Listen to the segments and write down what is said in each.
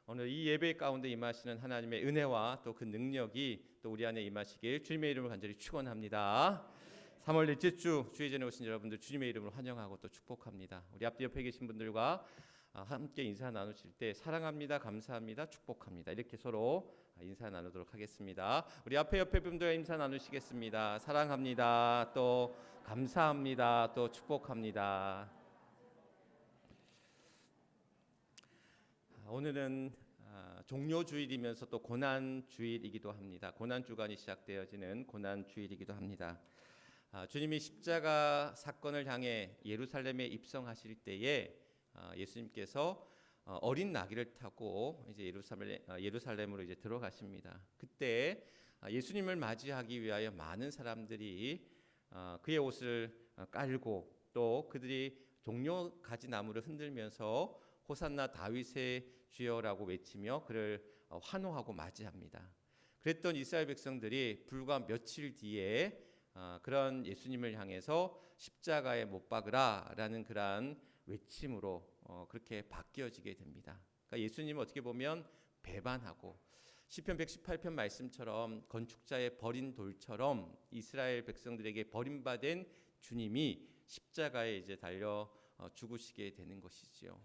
오늘 이 예배 가운데 임하시는 하나님의 은혜와 또 그 능력이 또 우리 안에 임하시길 주님의 이름으로 간절히 축원합니다. 3월 넷째 주 주의 전에 오신 여러분들 주님의 이름으로 환영하고 또 축복합니다. 우리 앞뒤 옆에 계신 분들과 함께 인사 나누실 때 사랑합니다, 감사합니다, 축복합니다. 이렇게 서로 인사 나누도록 하겠습니다. 우리 앞에 옆에 분들 인사 나누시겠습니다. 사랑합니다, 또 감사합니다, 또 축복합니다. 오늘은 종료주일이면서 또 고난주일이기도 합니다. 고난주간이 시작되어지는 고난주일이기도 합니다. 주님이 십자가 사건을 향해 예루살렘에 입성하실 때에 예수님께서 어린 나귀를 타고 이제 예루살렘으로 이제 들어가십니다. 그때 예수님을 맞이하기 위하여 많은 사람들이 그의 옷을 깔고 또 그들이 종려 가지 나무를 흔들면서 호산나 다윗의 주여라고 외치며 그를 환호하고 맞이합니다. 그랬던 이스라엘 백성들이 불과 며칠 뒤에 그런 예수님을 향해서 십자가에 못 박으라라는 그러한 외침으로 그렇게 바뀌어지게 됩니다. 그러니까 예수님은 어떻게 보면 배반하고 시편 118편 말씀처럼 건축자의 버린 돌처럼 이스라엘 백성들에게 버림받은 주님이 십자가에 이제 달려 죽으시게 되는 것이지요.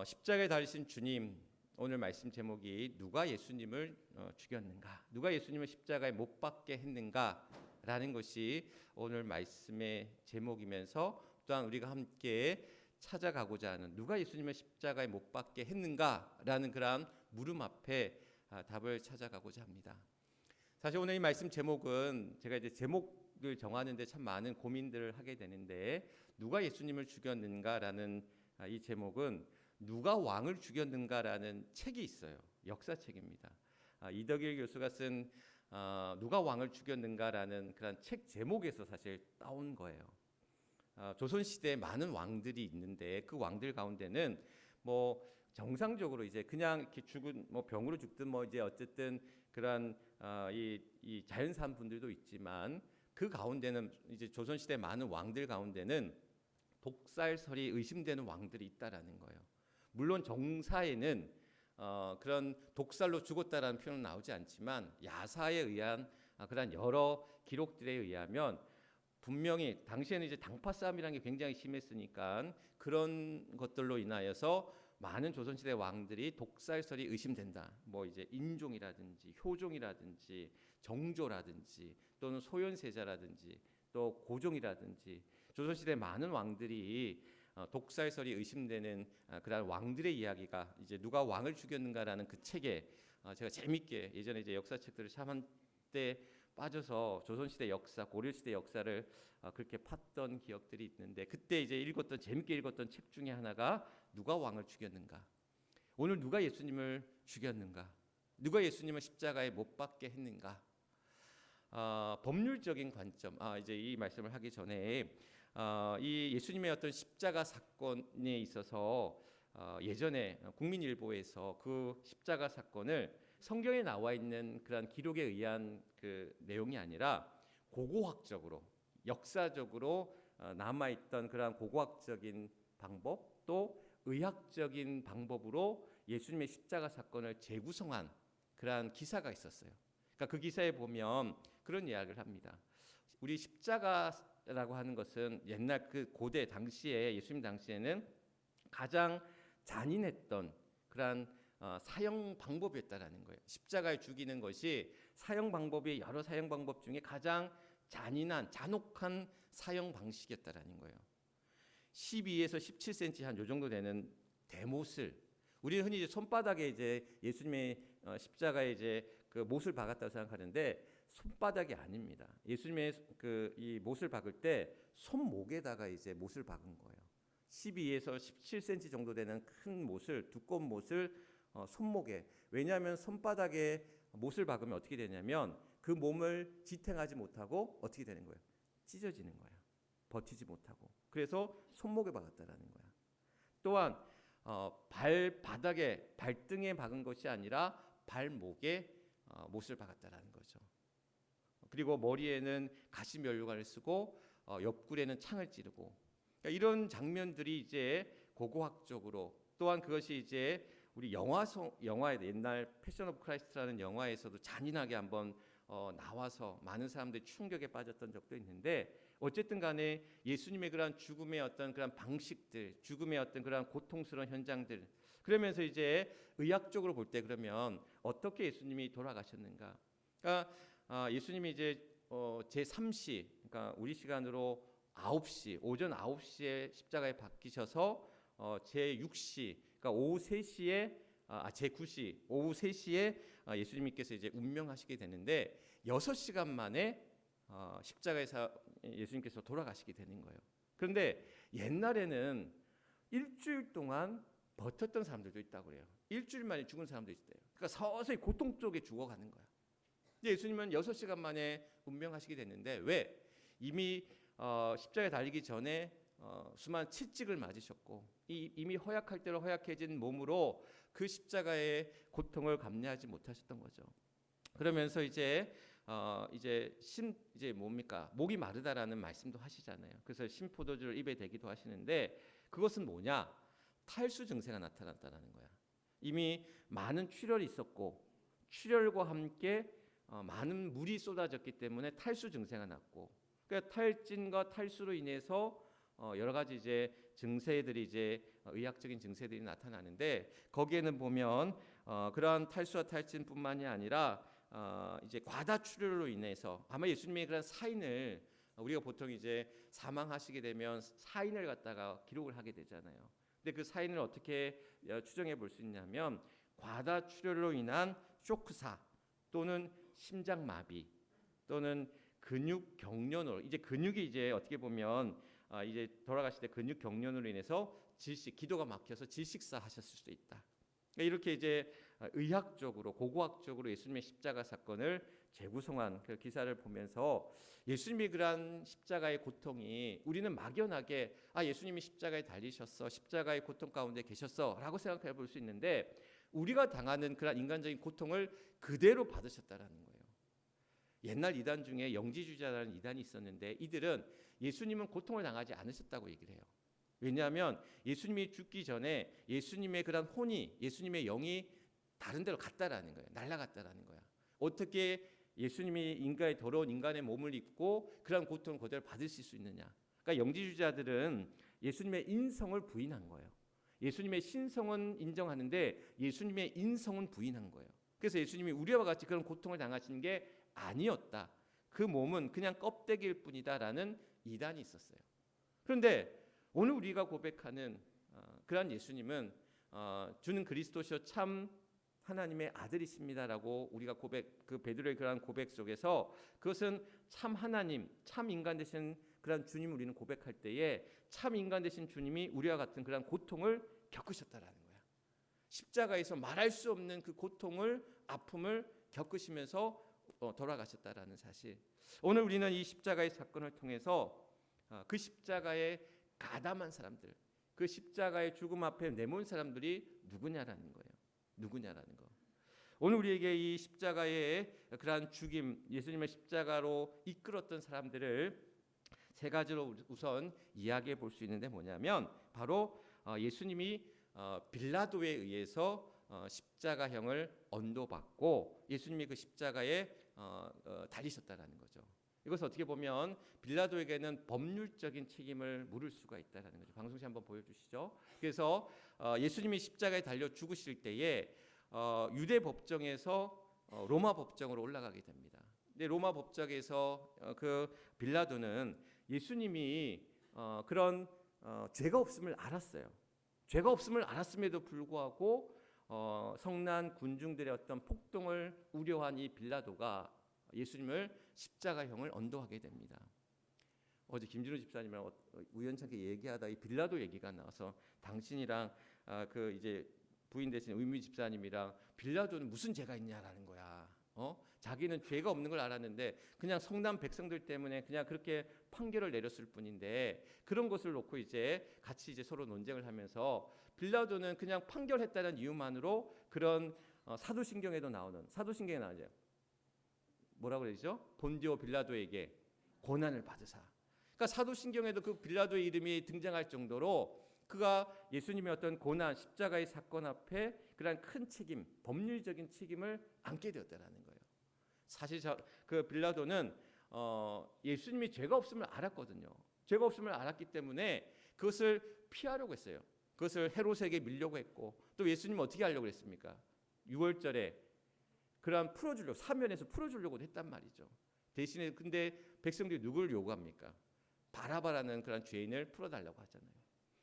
십자가에 달리신 주님, 오늘 말씀 제목이 누가 예수님을 죽였는가, 누가 예수님을 십자가에 못 박게 했는가라는 것이 오늘 말씀의 제목이면서 또한 우리가 함께 찾아가고자 하는 누가 예수님을 십자가에 못 박게 했는가라는 그러한 물음 앞에 답을 찾아가고자 합니다. 사실 오늘 이 말씀 제목은 제가 이제 제목을 정하는데 참 많은 고민들을 하게 되는데, 누가 예수님을 죽였는가라는 이 제목은 누가 왕을 죽였는가라는 책이 있어요. 역사책입니다. 이덕일 교수가 쓴 누가 왕을 죽였는가라는 그런 책 제목에서 사실 따온 거예요. 조선 시대에 많은 왕들이 있는데 그 왕들 가운데는 뭐 정상적으로 이제 그냥 이렇게 죽은 뭐 병으로 죽든 뭐 이제 어쨌든 그런 이 자연산 분들도 있지만, 그 가운데는 이제 조선 시대 많은 왕들 가운데는 독살설이 의심되는 왕들이 있다라는 거예요. 물론 정사에는 그런 독살로 죽었다라는 표현은 나오지 않지만 야사에 의한 그런 여러 기록들에 의하면 분명히 당시에는 이제 당파 싸움이라는 게 굉장히 심했으니까 그런 것들로 인하여서 많은 조선시대 왕들이 독살설이 의심된다. 뭐 이제 인종이라든지 효종이라든지 정조라든지 또는 소현세자라든지 또 고종이라든지 조선시대 많은 왕들이 독살설이 의심되는 그런 왕들의 이야기가 이제 누가 왕을 죽였는가라는 그 책에 제가 재밌게 예전에 이제 역사책들을 참 한때 빠져서 조선시대 역사, 고려시대 역사를 그렇게 팠던 기억들이 있는데, 그때 이제 재밌게 읽었던 책 중에 하나가 누가 왕을 죽였는가. 오늘 누가 예수님을 죽였는가, 누가 예수님을 십자가에 못 박게 했는가. 법률적인 관점, 이제 이 말씀을 하기 전에 이 예수님의 어떤 십자가 사건에 있어서 예전에 국민일보에서 그 십자가 사건을 성경에 나와 있는 그런 기록에 의한 그 내용이 아니라 고고학적으로 역사적으로 남아있던 그런 고고학적인 방법 또 의학적인 방법으로 예수님의 십자가 사건을 재구성한 그러한 기사가 있었어요. 그러니까 그 기사에 보면 그런 이야기를 합니다. 우리 십자가라고 하는 것은 옛날 그 고대 당시에 예수님 당시에는 가장 잔인했던 그러한 사형 방법이었다라는 거예요. 십자가에 죽이는 것이 사형 방법이 여러 사형 방법 중에 가장 잔인한 잔혹한 사형 방식이었다라는 거예요. 12에서 17cm 한 요 정도 되는 대못을, 우리는 흔히 이제 손바닥에 이제 예수님의 십자가에 이제 그 못을 박았다고 생각하는데 손바닥이 아닙니다. 예수님의 그 이 못을 박을 때 손목에다가 이제 못을 박은 거예요. 12에서 17cm 정도 되는 큰 못을, 두꺼운 못을 손목에, 왜냐하면 손바닥에 못을 박으면 어떻게 되냐면 그 몸을 지탱하지 못하고 어떻게 되는 거예요? 찢어지는 거예요. 버티지 못하고. 그래서 손목에 박았다라는 거야. 또한 발바닥에, 발등에 박은 것이 아니라 발목에 못을 박았다라는 거죠. 그리고 머리에는 가시면류관을 쓰고 옆구리에는 창을 찌르고, 그러니까 이런 장면들이 이제 고고학적으로, 또한 그것이 이제 우리 영화에 옛날 패션 오브 크라이스트라는 영화에서도 잔인하게 한번 나와서 많은 사람들이 충격에 빠졌던 적도 있는데, 어쨌든 간에 예수님의 그런 죽음의 어떤 그런 방식들, 죽음의 어떤 그런 고통스러운 현장들, 그러면서 이제 의학적으로 볼 때 그러면 어떻게 예수님이 돌아가셨는가? 그러니까 예수님이 이제 제3시, 그러니까 우리 시간으로 9시, 오전 9시에 십자가에 박히셔서 제6시, 그러니까 오후 3시에 제9시, 오후 3시에 예수님께서 이제 운명하시게 되는데 6시간 만에 십자가에서 예수님께서 돌아가시게 되는 거예요. 그런데 옛날에는 일주일 동안 버텼던 사람들도 있다고 그래요. 일주일 만에 죽은 사람도 있어요. 그러니까 서서히 고통 속에 죽어가는 거야. 예수님은 6시간 만에 운명하시게 됐는데, 왜? 이미 십자가에 달리기 전에 수많은 채찍을 맞으셨고 이미 허약할 대로 허약해진 몸으로 그 십자가의 고통을 감내하지 못하셨던 거죠. 그러면서 이제 뭡니까? 목이 마르다라는 말씀도 하시잖아요. 그래서 신포도주를 입에 대기도 하시는데, 그것은 뭐냐? 탈수 증세가 나타났다는 거야. 이미 많은 출혈이 있었고 출혈과 함께 많은 물이 쏟아졌기 때문에 탈수 증세가 났고, 그러니까 탈진과 탈수로 인해서 여러 가지 이제 증세들이 이제 의학적인 증세들이 나타나는데, 거기에는 보면 그러한 탈수와 탈진뿐만이 아니라 이제 과다 출혈로 인해서 아마 예수님의 그런 사인을 우리가 보통 이제 사망하시게 되면 사인을 갖다가 기록을 하게 되잖아요. 근데 그 사인을 어떻게 추정해 볼 수 있냐면, 과다 출혈로 인한 쇼크사 또는 심장마비 또는 근육 경련으로, 이제 근육이 이제 어떻게 보면 이제 돌아가실 때 근육 경련으로 인해서 기도가 막혀서 질식사 하셨을 수도 있다. 이렇게 이제 의학적으로 고고학적으로 예수님의 십자가 사건을 재구성한 그 기사를 보면서 예수님의 그러한 십자가의 고통이 우리는 막연하게 예수님이 십자가에 달리셨어, 십자가의 고통 가운데 계셨어라고 생각해 볼 수 있는데, 우리가 당하는 그런 인간적인 고통을 그대로 받으셨다라는 거예요. 옛날 이단 중에 영지주의자라는 이단이 있었는데, 이들은 예수님은 고통을 당하지 않으셨다고 얘기를 해요. 왜냐하면 예수님이 죽기 전에 예수님의 그런 혼이, 예수님의 영이 다른 데로 갔다라는 거예요. 날아갔다라는 거야. 어떻게 예수님이 인간의 더러운 인간의 몸을 입고 그런 고통을 그대로 받으실 수 있느냐? 그러니까 영지주의자들은 예수님의 인성을 부인한 거예요. 예수님의 신성은 인정하는데 예수님의 인성은 부인한 거예요. 그래서 예수님이 우리와 같이 그런 고통을 당하신 게 아니었다. 그 몸은 그냥 껍데기일 뿐이다라는 이단이 있었어요. 그런데 오늘 우리가 고백하는 그러한 예수님은 주는 그리스도시요 참 하나님의 아들이십니다라고 우리가 그 베드로의 그러한 고백 속에서, 그것은 참 하나님, 참 인간 되신 그러한 주님을 우리는 고백할 때에 참 인간 되신 주님이 우리와 같은 그러한 고통을 겪으셨다라는 거야. 십자가에서 말할 수 없는 그 고통을, 아픔을 겪으시면서 돌아가셨다라는 사실. 오늘 우리는 이 십자가의 사건을 통해서 그 십자가에 가담한 사람들, 그 십자가의 죽음 앞에 내몬 사람들이 누구냐라는 거예요. 누구냐라는 거. 오늘 우리에게 이 십자가의 그러한 죽임, 예수님의 십자가로 이끌었던 사람들을 세 가지로 우선 이야기해 볼 수 있는데, 뭐냐면 바로 예수님이 빌라도에 의해서 십자가형을 언도받고 예수님이 그 십자가에 달리셨다라는 거죠. 이것을 어떻게 보면 빌라도에게는 법률적인 책임을 물을 수가 있다라는 거죠. 방송시 한번 보여주시죠. 그래서 예수님이 십자가에 달려 죽으실 때에 유대 법정에서 로마 법정으로 올라가게 됩니다. 근데 로마 법정에서 그 빌라도는 예수님이 그런 죄가 없음을 알았어요. 죄가 없음을 알았음에도 불구하고 성난 군중들의 어떤 폭동을 우려한 이 빌라도가 예수님을 십자가형을 언도하게 됩니다. 어제 김진우 집사님이랑 우연찮게 얘기하다 이 빌라도 얘기가 나와서, 당신이랑 그 이제 부인 되신 의미 집사님이랑 빌라도는 무슨 죄가 있냐라는 거야. 자기는 죄가 없는 걸 알았는데 그냥 성난 백성들 때문에 그냥 그렇게 판결을 내렸을 뿐인데, 그런 것을 놓고 이제 같이 이제 서로 논쟁을 하면서 빌라도는 그냥 판결했다는 이유만으로 그런 사도신경에도 나오는, 사도신경에 나오죠. 뭐라고 그러죠? 본디오 빌라도에게 고난을 받으사. 그러니까 사도신경에도 그 빌라도의 이름이 등장할 정도로 그가 예수님의 어떤 고난, 십자가의 사건 앞에 그러한 큰 책임, 법률적인 책임을 안게 되었다라는 거예요. 사실 그 빌라도는 예수님이 죄가 없음을 알았거든요. 죄가 없음을 알았기 때문에 그것을 피하려고 했어요. 그것을 헤롯에게 밀려고 했고, 또 예수님은 어떻게 하려고 했습니까? 6월절에 그러한 풀어주려고, 사면에서 풀어주려고 했단 말이죠. 대신에 근데 백성들이 누구를 요구합니까? 바라바라는 그런 죄인을 풀어달라고 하잖아요.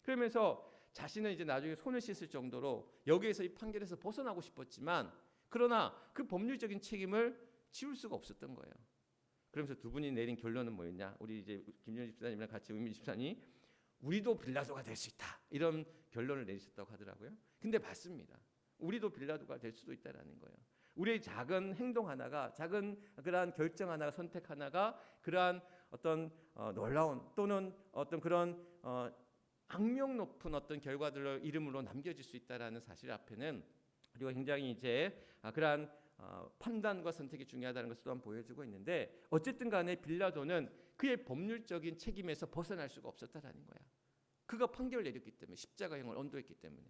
그러면서 자신은 이제 나중에 손을 씻을 정도로 여기에서 이 판결에서 벗어나고 싶었지만, 그러나 그 법률적인 책임을 지울 수가 없었던 거예요. 그러면서 두 분이 내린 결론은 뭐였냐? 우리 이제 김준일 집사님이랑 같이 의미 집사님, 우리도 빌라도가 될 수 있다, 이런 결론을 내리셨다고 하더라고요. 근데 맞습니다. 우리도 빌라도가 될 수도 있다라는 거예요. 우리의 작은 행동 하나가, 작은 그러한 결정 하나가, 선택 하나가 그러한 어떤 놀라운 또는 어떤 그런 악명 높은 어떤 결과들을 이름으로 남겨질 수 있다라는 사실 앞에는 우리가 굉장히 이제 그러한 판단과 선택이 중요하다는 것을 또한 보여주고 있는데, 어쨌든 간에 빌라도는 그의 법률적인 책임에서 벗어날 수가 없었다라는 거야. 그가 판결을 내렸기 때문에, 십자가형을 언도했기 때문에.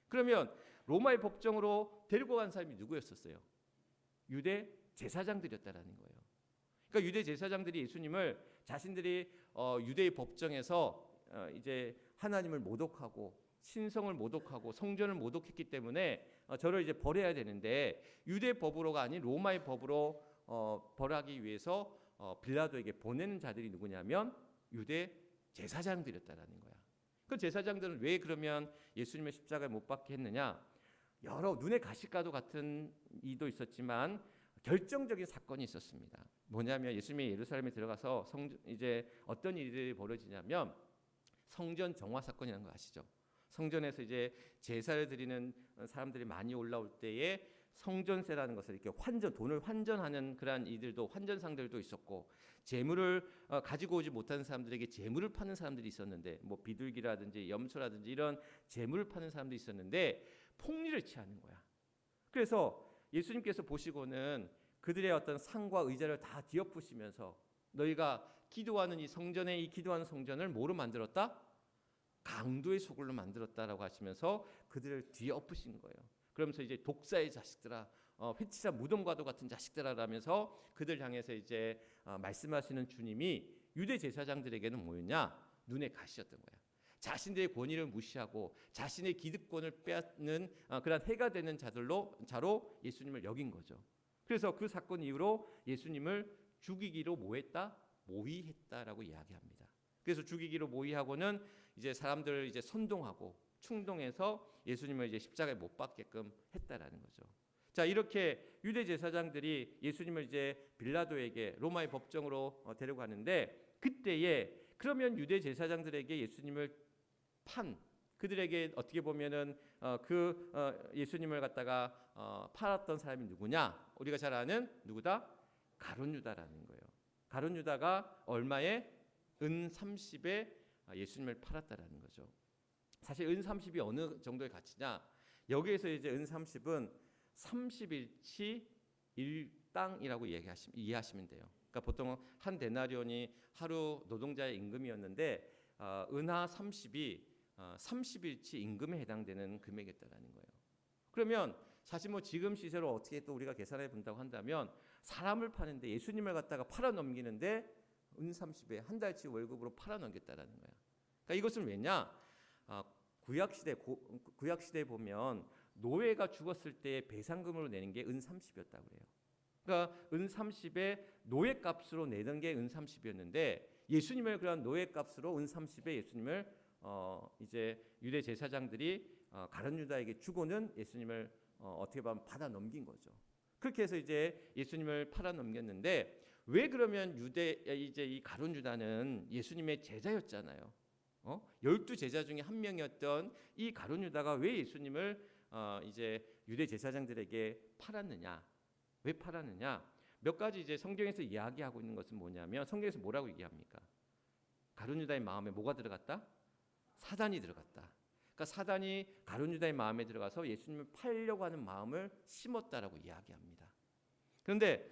그러면 로마의 법정으로 데리고 간 사람이 누구였었어요? 유대 제사장들이었다라는 거예요. 그러니까 유대 제사장들이 예수님을 자신들이 유대의 법정에서 이제 하나님을 모독하고 신성을 모독하고 성전을 모독했기 때문에 저를 이제 벌해야 되는데, 유대 법으로가 아닌 로마의 법으로 벌하기 위해서 빌라도에게 보내는 자들이 누구냐면 유대 제사장들이었다라는 거야. 그 제사장들은 왜 그러면 예수님의 십자가에 못 박게 했느냐? 여러 눈에 가시과도 같은 이도 있었지만 결정적인 사건이 있었습니다. 뭐냐면 예수님이 예루살렘에 들어가서 이제 어떤 일이 벌어지냐면 성전 정화 사건이라는 거 아시죠? 성전에서 이제 제사를 드리는 사람들이 많이 올라올 때에 성전세라는 것을 이렇게 돈을 환전하는 그러한 이들도, 환전상들도 있었고, 재물을 가지고 오지 못하는 사람들에게 재물을 파는 사람들이 있었는데, 뭐 비둘기라든지 염소라든지 이런 재물을 파는 사람도 있었는데 폭리를 취하는 거야. 그래서 예수님께서 보시고는 그들의 어떤 상과 의자를 다 뒤엎으시면서, 너희가 기도하는 이 성전에, 이 기도하는 성전을 뭐로 만들었다? 강도의 소굴로 만들었다라고 하시면서 그들을 뒤엎으신 거예요. 그러면서 이제 독사의 자식들아, 회치자 무덤과도 같은 자식들아라면서 그들 향해서 이제 말씀하시는 주님이 유대 제사장들에게는 뭐였냐? 눈에 가시였던 거야. 자신들의 권위를 무시하고 자신의 기득권을 빼앗는 그런 해가 되는 자로 예수님을 여긴 거죠. 그래서 그 사건 이후로 예수님을 죽이기로 뭐했다? 모의했다라고 이야기합니다. 그래서 죽이기로 모의하고는 이제 사람들을 이제 선동하고 충동해서 예수님을 이제 십자가에 못 박게끔 했다라는 거죠. 자, 이렇게 유대 제사장들이 예수님을 이제 빌라도에게 로마의 법정으로 데려가는데, 그때에 그러면 유대 제사장들에게 예수님을 그들에게 어떻게 보면은 예수님을 갖다가 팔았던 사람이 누구냐? 우리가 잘 아는 누구다? 가룟 유다라는 거예요. 가룟 유다가 얼마에? 은 30에 예수님을 팔았다라는 거죠. 사실 은 30이 어느 정도의 가치냐? 여기에서 이제 은 30은 30일치 1당이라고 이해하시면 돼요. 그러니까 보통 한 데나리온이 하루 노동자의 임금이었는데 은하 30이 30일치 임금에 해당되는 금액이었다라는 거예요. 그러면 사실 뭐 지금 시세로 어떻게 또 우리가 계산해 본다고 한다면, 사람을 파는데 예수님을 갖다가 팔아 넘기는데 은 30에 한 달치 월급으로 팔아 넘겼다라는 거야. 그러니까 이것은 왜냐? 구약 시대에 보면 노예가 죽었을 때 배상금으로 내는 게 은 30이었다고 그래요. 그러니까 은 30에 노예값으로 내던 게 은 30이었는데, 예수님을 그런 노예값으로 은 30에 예수님을 이제 유대 제사장들이 가룟 유다에게 주고는 예수님을 어떻게 보면 받아 넘긴 거죠. 그렇게 해서 이제 예수님을 팔아 넘겼는데, 왜 그러면 이제 이 가룟 유다는 예수님의 제자였잖아요. 12제자 중에 한 명이었던 이 가룟 유다가 왜 예수님을 이제 유대 제사장들에게 팔았느냐? 왜 팔았느냐? 몇 가지 이제 성경에서 이야기하고 있는 것은 뭐냐면, 성경에서 뭐라고 얘기합니까? 가룟 유다의 마음에 뭐가 들어갔다? 사단이 들어갔다. 그러니까 사단이 가룟 유다의 마음에 들어가서 예수님을 팔려고 하는 마음을 심었다라고 이야기합니다. 그런데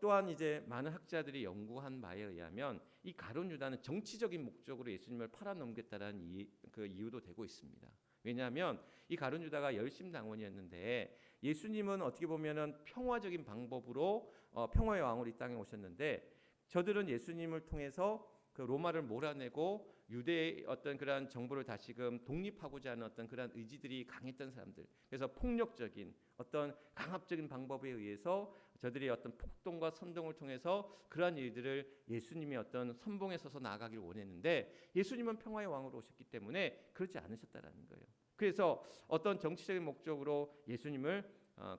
또한 이제 많은 학자들이 연구한 바에 의하면 이 가룟 유다는 정치적인 목적으로 예수님을 팔아넘겼다라는 그 이유도 되고 있습니다. 왜냐하면 이 가룟 유다가 열심당원이었는데 예수님은 어떻게 보면은 평화적인 방법으로 평화의 왕으로 이 땅에 오셨는데 저들은 예수님을 통해서 그 로마를 몰아내고 유대의 어떤 그러한 정부를 다시금 독립하고자 하는 어떤 그러한 의지들이 강했던 사람들. 그래서 폭력적인 어떤 강압적인 방법에 의해서 저들이 어떤 폭동과 선동을 통해서 그러한 일들을 예수님이 어떤 선봉에 서서 나아가기를 원했는데 예수님은 평화의 왕으로 오셨기 때문에 그렇지 않으셨다라는 거예요. 그래서 어떤 정치적인 목적으로 예수님을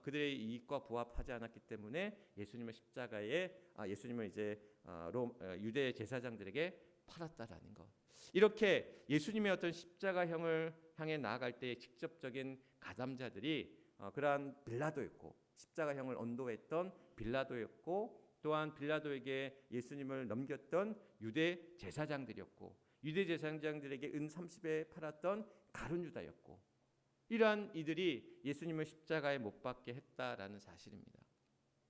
그들의 이익과 부합하지 않았기 때문에 예수님을 십자가에 예수님을 이제 유대 제사장들에게 팔았다라는 것. 이렇게 예수님의 어떤 십자가형을 향해 나아갈 때의 직접적인 가담자들이 그러한 빌라도였고 십자가형을 언도했던 빌라도였고 또한 빌라도에게 예수님을 넘겼던 유대 제사장들이었고 유대 제사장들에게 은 30에 팔았던 가룟 유다였고 이러한 이들이 예수님을 십자가에 못 박게 했다라는 사실입니다.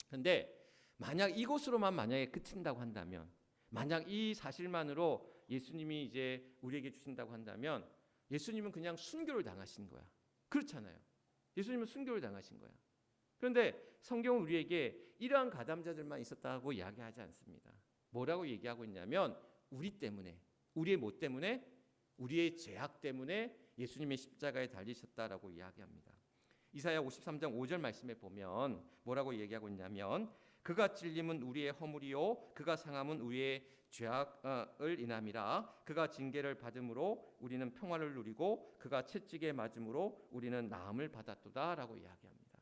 그런데 만약 이것으로만 만약에 그친다고 한다면 만약 이 사실만으로 예수님이 이제 우리에게 주신다고 한다면 예수님은 그냥 순교를 당하신 거야. 그렇잖아요. 예수님은 순교를 당하신 거야. 그런데 성경은 우리에게 이러한 가담자들만 있었다고 이야기하지 않습니다. 뭐라고 얘기하고 있냐면 우리 때문에 우리의 못 때문에 우리의 죄악 때문에 예수님의 십자가에 달리셨다라고 이야기합니다. 이사야 53장 5절 말씀에 보면 뭐라고 얘기하고 있냐면 그가 찔림은 우리의 허물이요 그가 상함은 우리의 죄악을 인함이라 그가 징계를 받음으로 우리는 평화를 누리고 그가 채찍에 맞음으로 우리는 나음을 받았도다라고 이야기합니다.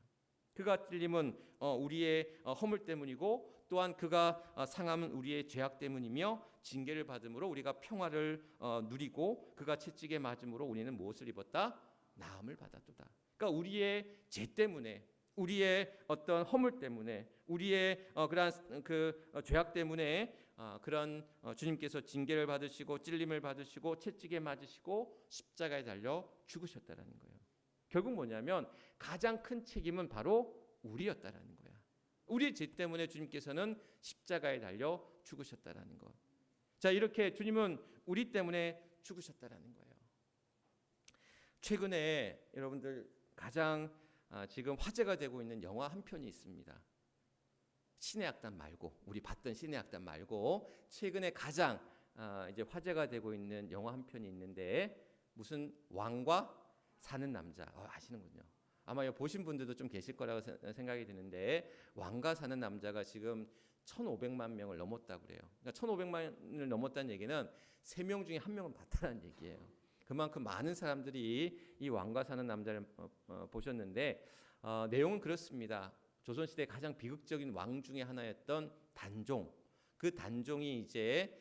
그가 찔림은 우리의 허물 때문이고 또한 그가 상함은 우리의 죄악 때문이며 징계를 받음으로 우리가 평화를 누리고 그가 채찍에 맞음으로 우리는 무엇을 입었다? 나음을 받았도다. 그러니까 우리의 죄 때문에 우리의 어떤 허물 때문에 우리의 그러한 그 죄악 때문에 그런 주님께서 징계를 받으시고 찔림을 받으시고 채찍에 맞으시고 십자가에 달려 죽으셨다라는 거예요. 결국 뭐냐면 가장 큰 책임은 바로 우리였다라는 거야. 우리의 죄 때문에 주님께서는 십자가에 달려 죽으셨다라는 것. 자, 이렇게 주님은 우리 때문에 죽으셨다라는 거예요. 최근에 여러분들 가장 지금 화제가 되고 있는 영화 한 편이 있습니다. 신의 악단 말고 우리 봤던 신의 악단 말고 최근에 가장 이제 화제가 되고 있는 영화 한 편이 있는데 무슨 왕과 사는 남자 아시는군요. 아마 이거 보신 분들도 좀 계실 거라고 생각이 드는데 왕과 사는 남자가 지금 1,500만 명을 넘었다고 그래요. 그러니까 1,500만을 넘었다는 얘기는 3명 중에 1명은 봤다는 얘기예요. 그만큼 많은 사람들이 이 왕과 사는 남자를 보셨는데 내용은 그렇습니다. 조선시대 가장 비극적인 왕 중에 하나였던 단종. 그 단종이 이제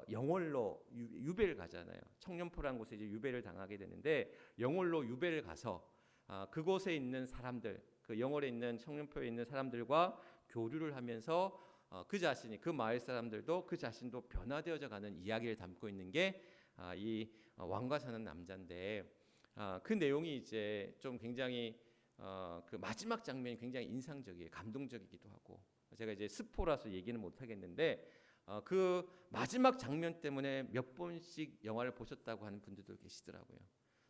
영월로 유배를 가잖아요. 청년포라는 곳에 이제 유배를 당하게 되는데 영월로 유배를 가서 그곳에 있는 사람들, 그 영월에 있는 청년포에 있는 사람들과 교류를 하면서 그 자신이 그 마을 사람들도 그 자신도 변화되어져 가는 이야기를 담고 있는 게 이 왕과 사는 남자인데 그 내용이 이제 좀 굉장히 그 마지막 장면이 굉장히 인상적이에요. 감동적이기도 하고 제가 이제 스포라서 얘기는 못 하겠는데 그 마지막 장면 때문에 몇 번씩 영화를 보셨다고 하는 분들도 계시더라고요.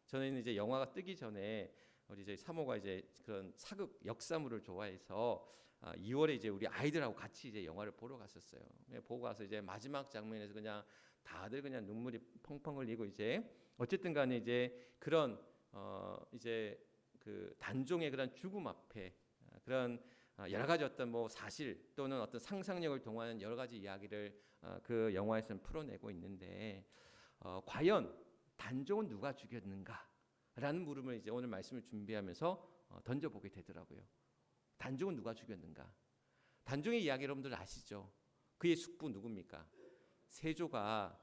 저는 이제 영화가 뜨기 전에 우리 이제 사모가 이제 그런 사극 역사물을 좋아해서 2월에 이제 우리 아이들하고 같이 이제 영화를 보러 갔었어요. 보고 가서 이제 마지막 장면에서 그냥 다들 그냥 눈물이 펑펑 흘리고 이제 어쨌든 간에 이제 그런 이제 그 단종의 그런 죽음 앞에 그런 여러 가지 어떤 뭐 사실 또는 어떤 상상력을 동원하는 여러 가지 이야기를 그 영화에서는 풀어내고 있는데 과연 단종은 누가 죽였는가라는 물음을 이제 오늘 말씀을 준비하면서 던져보게 되더라고요. 단종은 누가 죽였는가? 단종의 이야기 여러분들 아시죠? 그의 숙부 누굽니까? 세조가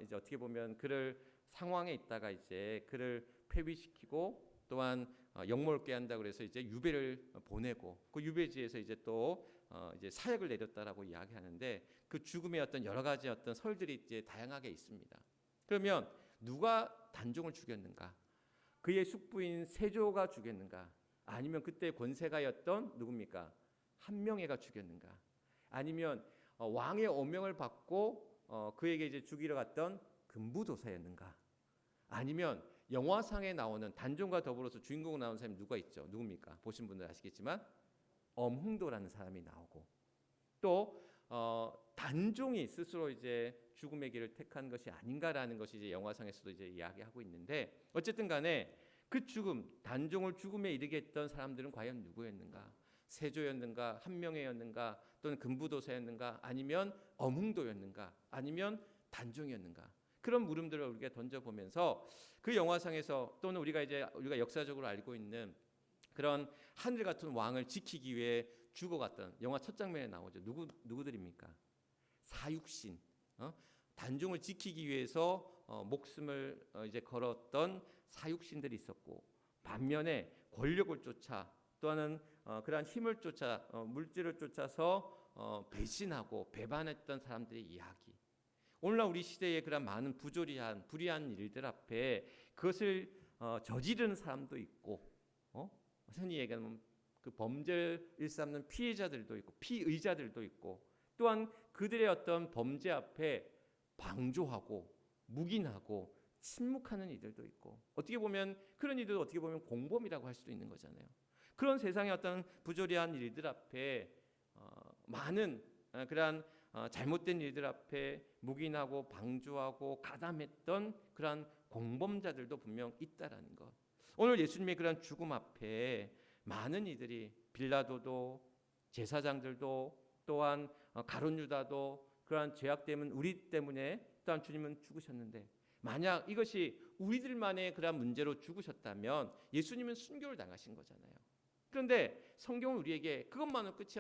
이제 어떻게 보면 그를 상황에 있다가 이제 그를 폐위시키고 또한 영몰게 한다 그래서 이제 유배를 보내고 그 유배지에서 이제 또 이제 사역을 내렸다라고 이야기하는데 그 죽음의 어떤 여러 가지 어떤 설들이 이제 다양하게 있습니다. 그러면 누가 단종을 죽였는가? 그의 숙부인 세조가 죽였는가? 아니면 그때 권세가였던 누굽니까? 한 명에가 죽였는가? 아니면 왕의 어명을 받고 그에게 이제 죽이러 갔던 금부도사였는가? 아니면 영화상에 나오는 단종과 더불어서 주인공 나오는 사람이 누가 있죠? 누굽니까? 보신 분들 아시겠지만 엄흥도라는 사람이 나오고 또 단종이 스스로 이제 죽음의 길을 택한 것이 아닌가라는 것이 이제 영화상에서도 이제 이야기하고 있는데 어쨌든 간에 그 죽음, 단종을 죽음에 이르게 했던 사람들은 과연 누구였는가? 세조였는가? 한명회였는가? 또는 금부도사였는가? 아니면 엄흥도였는가? 아니면 단종이었는가? 그런 물음들을 우리가 던져보면서 그 영화상에서 또는 우리가 역사적으로 알고 있는 그런 하늘 같은 왕을 지키기 위해 죽어갔던 영화 첫 장면에 나오죠. 누구들입니까? 사육신, 단종을 지키기 위해서 목숨을 이제 걸었던 사육신들이 있었고 반면에 권력을 쫓아 또는 그러한 힘을 쫓아 물질을 쫓아서 배신하고 배반했던 사람들의 이야기. 오늘날 우리 시대에 그런 많은 부조리한 불의한 일들 앞에 그것을 저지르는 사람도 있고 흔히 얘기하면 그 범죄를 일삼는 피해자들도 있고 피의자들도 있고 또한 그들의 어떤 범죄 앞에 방조하고 묵인하고 침묵하는 이들도 있고 어떻게 보면 그런 이들도 어떻게 보면 공범이라고 할 수도 있는 거잖아요. 그런 세상의 어떤 부조리한 일들 앞에 많은 그러한 잘못된 일들 앞에 묵인하고 방조하고 가담했던 그러한 공범자들도 분명 있다라는 것. 오늘 예수님의 그런 죽음 앞에 많은 이들이 빌라도도 제사장들도 또한 가룟 유다도 그러한 죄악 때문에 우리 때문에 또한 주님은 죽으셨는데 만약 이것이 우리들만의 그러한 문제로 죽으셨다면 예수님은 순교를 당하신 거잖아요. 그런데 성경은 우리에게 그것만으로 끝이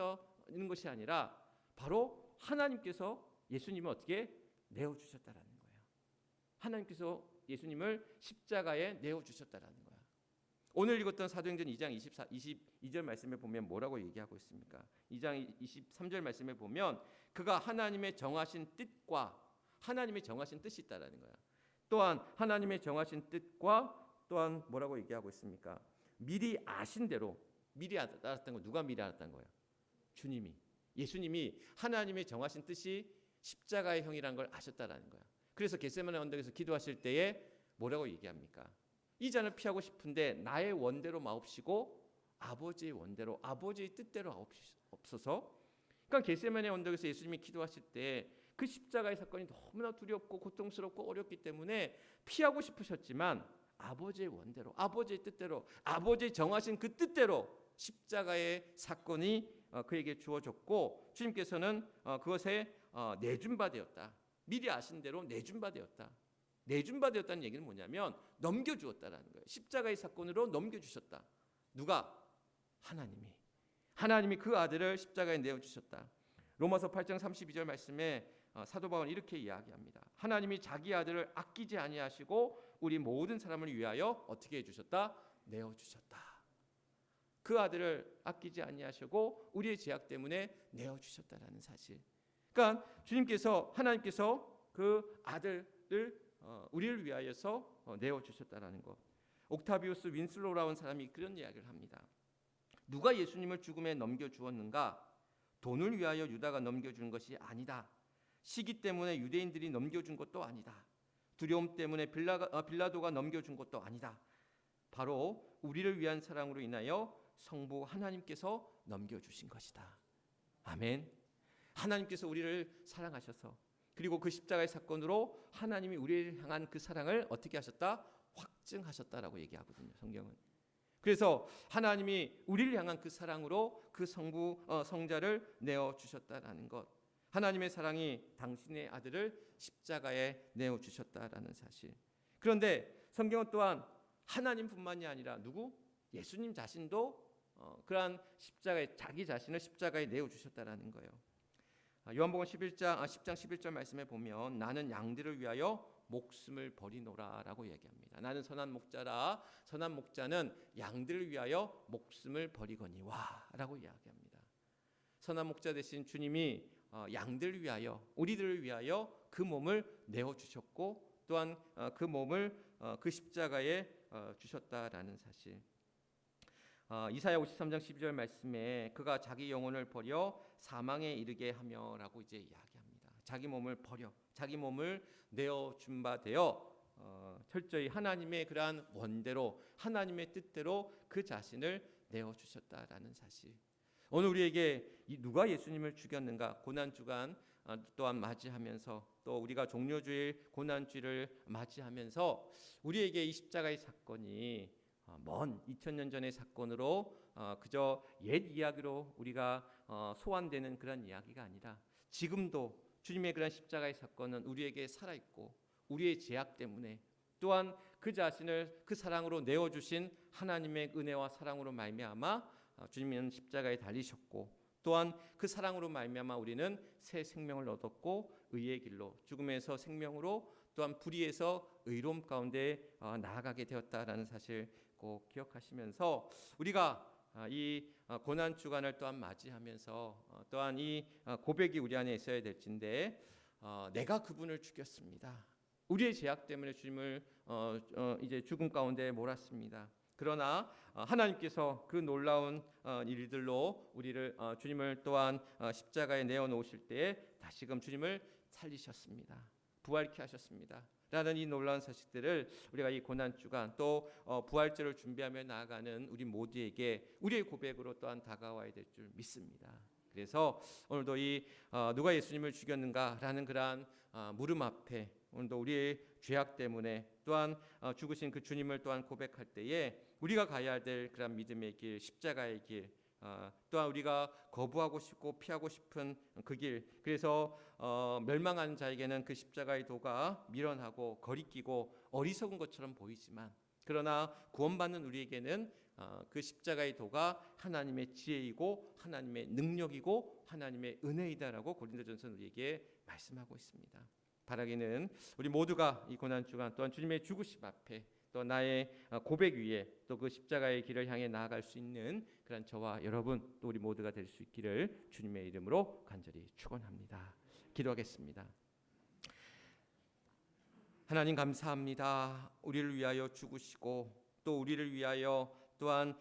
있는 것이 아니라 바로 하나님께서 예수님을 어떻게 내어주셨다라는 거예요. 하나님께서 예수님을 십자가에 내어주셨다라는 거예요. 오늘 읽었던 사도행전 2장 22절 말씀에 보면 뭐라고 얘기하고 있습니까? 2장 23절 말씀에 보면 그가 하나님의 정하신 뜻과 하나님의 정하신 뜻이 있다라는 거야. 또한 하나님의 정하신 뜻과 또한 뭐라고 얘기하고 있습니까? 미리 아신 대로 미리 알았던 거 누가 미리 알았던 거예요? 주님이. 예수님이 하나님의 정하신 뜻이 십자가의 형이라는 걸 아셨다라는 거야. 그래서 겟세마네 언덕에서 기도하실 때에 뭐라고 얘기합니까? 이 잔을 피하고 싶은데 나의 원대로 마옵시고 아버지의 원대로 아버지의 뜻대로 없어서. 그러니까 겟세마네 언덕에서 예수님이 기도하실 때 그 십자가의 사건이 너무나 두렵고 고통스럽고 어렵기 때문에 피하고 싶으셨지만 아버지의 원대로 아버지의 뜻대로 아버지의 정하신 그 뜻대로 십자가의 사건이 그에게 주어졌고 주님께서는 그것에 내준 바 되었다. 미리 아신 대로 내준 바 되었다. 내준 바 되었다는 얘기는 뭐냐면 넘겨주었다라는 거예요. 십자가의 사건으로 넘겨주셨다. 누가? 하나님이 그 아들을 십자가에 내어주셨다. 로마서 8장 32절 말씀에 사도 바울은 이렇게 이야기합니다. 하나님이 자기 아들을 아끼지 아니하시고 우리 모든 사람을 위하여 어떻게 해주셨다? 내어주셨다. 그 아들을 아끼지 아니하시고 우리의 죄악 때문에 내어주셨다라는 사실. 그러니까 하나님께서 그 아들을 우리를 위하여서 내어주셨다라는 것. 옥타비우스 윈슬로라는 사람이 그런 이야기를 합니다. 누가 예수님을 죽음에 넘겨주었는가? 돈을 위하여 유다가 넘겨준 것이 아니다. 시기 때문에 유대인들이 넘겨준 것도 아니다. 두려움 때문에 빌라도가 넘겨준 것도 아니다. 바로 우리를 위한 사랑으로 인하여 성부 하나님께서 넘겨주신 것이다. 아멘. 하나님께서 우리를 사랑하셔서 그리고 그 십자가의 사건으로 하나님이 우리를 향한 그 사랑을 어떻게 하셨다? 확증하셨다라고 얘기하거든요. 성경은. 그래서 하나님이 우리를 향한 그 사랑으로 그 성자를 내어주셨다라는 것. 하나님의 사랑이 당신의 아들을 십자가에 내어주셨다라는 사실. 그런데 성경은 또한 하나님뿐만이 아니라 누구? 예수님 자신도 그러한 십자가에 자기 자신을 십자가에 내어주셨다라는 거예요. 요한복음 10장 11절 말씀에 보면 나는 양들을 위하여 목숨을 버리노라라고 얘기합니다. 나는 선한 목자라. 선한 목자는 양들을 위하여 목숨을 버리거니와라고 이야기합니다. 선한 목자 되신 주님이 양들을 위하여 우리들을 위하여 그 몸을 내어주셨고 또한 그 몸을 그 십자가에 주셨다라는 사실. 이사야 53장 12절 말씀에 그가 자기 영혼을 버려 사망에 이르게 하며라고 이제 이야기합니다. 자기 몸을 버려, 자기 몸을 내어 준 바 되어 철저히 하나님의 그러한 원대로, 하나님의 뜻대로 그 자신을 내어 주셨다라는 사실. 오늘 우리에게 누가 예수님을 죽였는가 고난 주간 또한 맞이하면서, 또 우리가 종료주일 고난주일을 맞이하면서 우리에게 이 십자가의 사건이 먼 2000년 전의 사건으로 그저 옛 이야기로 우리가 소환되는 그런 이야기가 아니라, 지금도 주님의 그런 십자가의 사건은 우리에게 살아있고, 우리의 죄악 때문에 또한 그 자신을 그 사랑으로 내어주신 하나님의 은혜와 사랑으로 말미암아 주님은 십자가에 달리셨고, 또한 그 사랑으로 말미암아 우리는 새 생명을 얻었고, 의의 길로 죽음에서 생명으로, 또한 불의에서 의로움 가운데 나아가게 되었다라는 사실 꼭 기억하시면서, 우리가 이 고난 주간을 또한 맞이하면서 또한 이 고백이 우리 안에 있어야 될진데, 내가 그분을 죽였습니다. 우리의 죄악 때문에 주님을 이제 죽음 가운데 몰았습니다. 그러나 하나님께서 그 놀라운 일들로 우리를 주님을 또한 십자가에 내어 놓으실 때에 다시금 주님을 살리셨습니다. 부활케 하셨습니다. 라는 이 놀라운 사실들을 우리가 이 고난 주간 또 부활절을 준비하며 나아가는 우리 모두에게 우리의 고백으로 또한 다가와야 될 줄 믿습니다. 그래서 오늘도 이 누가 예수님을 죽였는가라는 그러한 물음 앞에 오늘도 우리의 죄악 때문에 또한 죽으신 그 주님을 또한 고백할 때에 우리가 가야 될 그런 믿음의 길, 십자가의 길, 또한 우리가 거부하고 싶고 피하고 싶은 그 길, 그래서 멸망하는 자에게는 그 십자가의 도가 미련하고 거리끼고 어리석은 것처럼 보이지만, 그러나 구원받는 우리에게는 그 십자가의 도가 하나님의 지혜이고 하나님의 능력이고 하나님의 은혜이다라고 고린도전서 우리에게 말씀하고 있습니다. 바라기는 우리 모두가 이 고난 주간 또한 주님의 죽으심 앞에 또 나의 고백 위에 또 그 십자가의 길을 향해 나아갈 수 있는 그런 저와 여러분 또 우리 모두가 될 수 있기를 주님의 이름으로 간절히 축원합니다. 기도하겠습니다. 하나님 감사합니다. 우리를 위하여 죽으시고 또 우리를 위하여 또한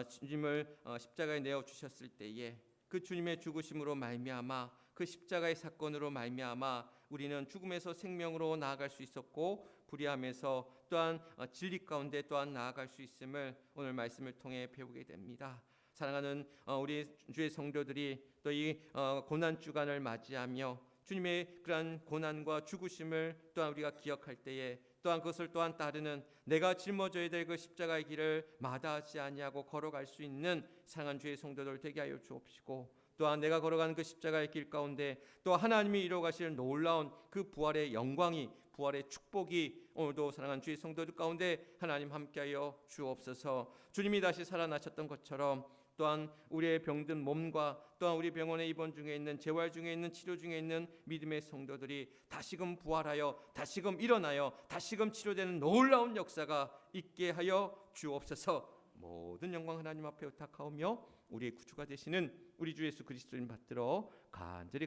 주님을 십자가에 내어 주셨을 때에 그 주님의 죽으심으로 말미암아 그 십자가의 사건으로 말미암아 우리는 죽음에서 생명으로 나아갈 수 있었고, 불의함에서 또한 진리 가운데 또한 나아갈 수 있음을 오늘 말씀을 통해 배우게 됩니다. 사랑하는 우리 주의 성도들이 또 이 고난 주간을 맞이하며 주님의 그러한 고난과 죽으심을 또한 우리가 기억할 때에 또한 그것을 또한 따르는, 내가 짊어져야 될 그 십자가의 길을 마다하지 아니하고 걸어갈 수 있는 사랑하는 주의 성도들 되게 하여 주옵시고, 또한 내가 걸어가는 그 십자가의 길 가운데 또 하나님이 이루어 가시는 놀라운 그 부활의 영광이, 부활의 축복이 오늘도 사랑하는 주의 성도들 가운데 하나님 함께하여 주옵소서. 주님이 다시 살아나셨던 것처럼 또한 우리의 병든 몸과 또한 우리 병원에 입원 중에 있는, 재활 중에 있는, 치료 중에 있는 믿음의 성도들이 다시금 부활하여 다시금 일어나여 다시금 치료되는 놀라운 역사가 있게 하여 주옵소서. 모든 영광 하나님 앞에 의탁하오며 우리의 구주가 되시는 우리 주 예수 그리스도님 받들어 간절히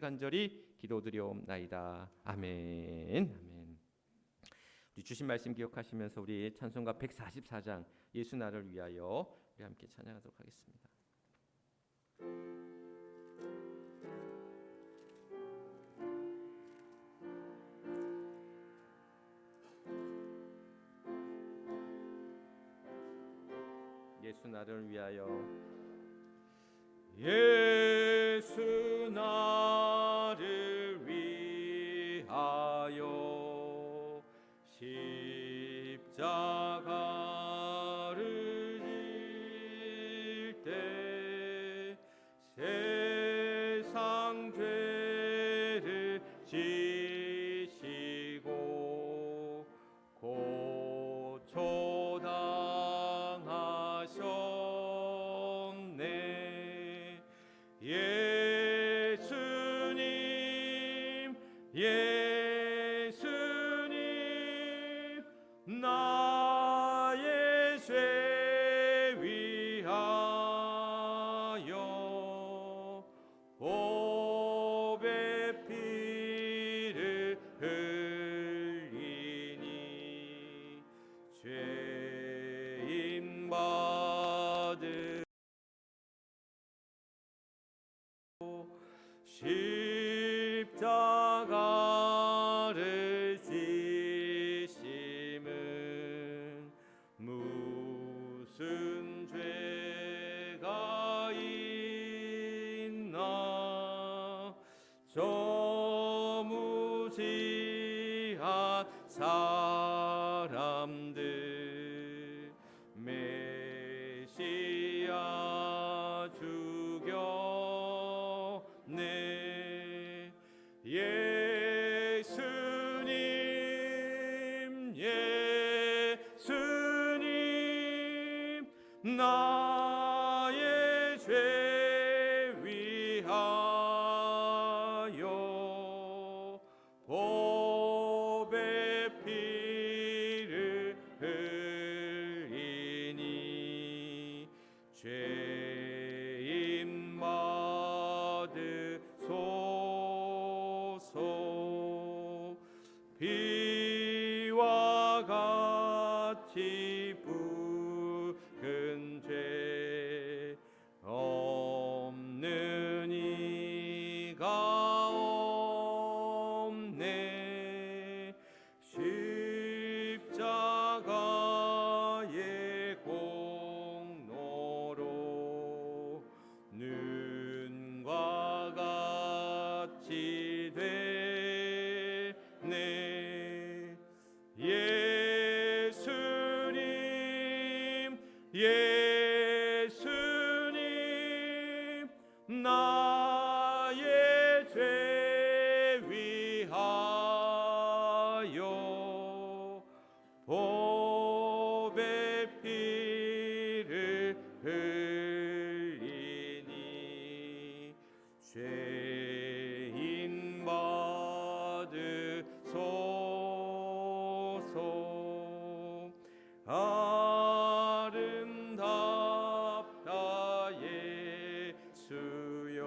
기도드리옵나이다. 아멘. 아멘. 우리 주신 말씀 기억하시면서 우리 찬송가 144장 예수 나를 위하여 우리 함께 찬양하도록 하겠습니다. 예수 나를 위하여, 예수 나를 위하여 십자가를 질 때 세상 죄를 지시고 고초 당하셨네. 예수님 예수님 나의 죄 위하여 보배 피를 흘리니 죄인 받으 나의 죄 위하여 법의 피를 흘리니 죄인 받으소서. 비와 같이 붉은 죄 없는 이가 없네. 십자가의 공로로 눈과 같이 되네. 예수님 나의 죄 위하여 법의 피를 흘리니 죄인 받으소서. 아름답다 예수여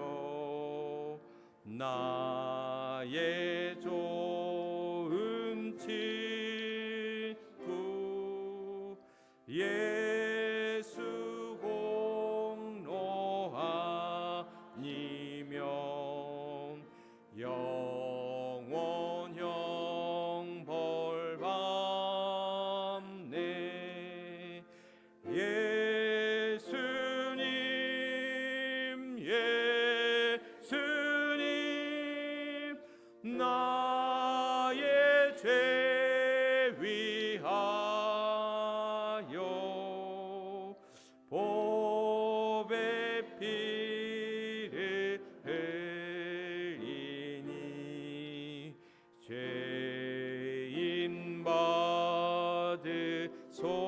나의 좋은 친구. 예수 공로 아니면 영원형 벌 받네. 예수님 나의 죄 위하여 법의 피를 흘리니 죄인 받으소서.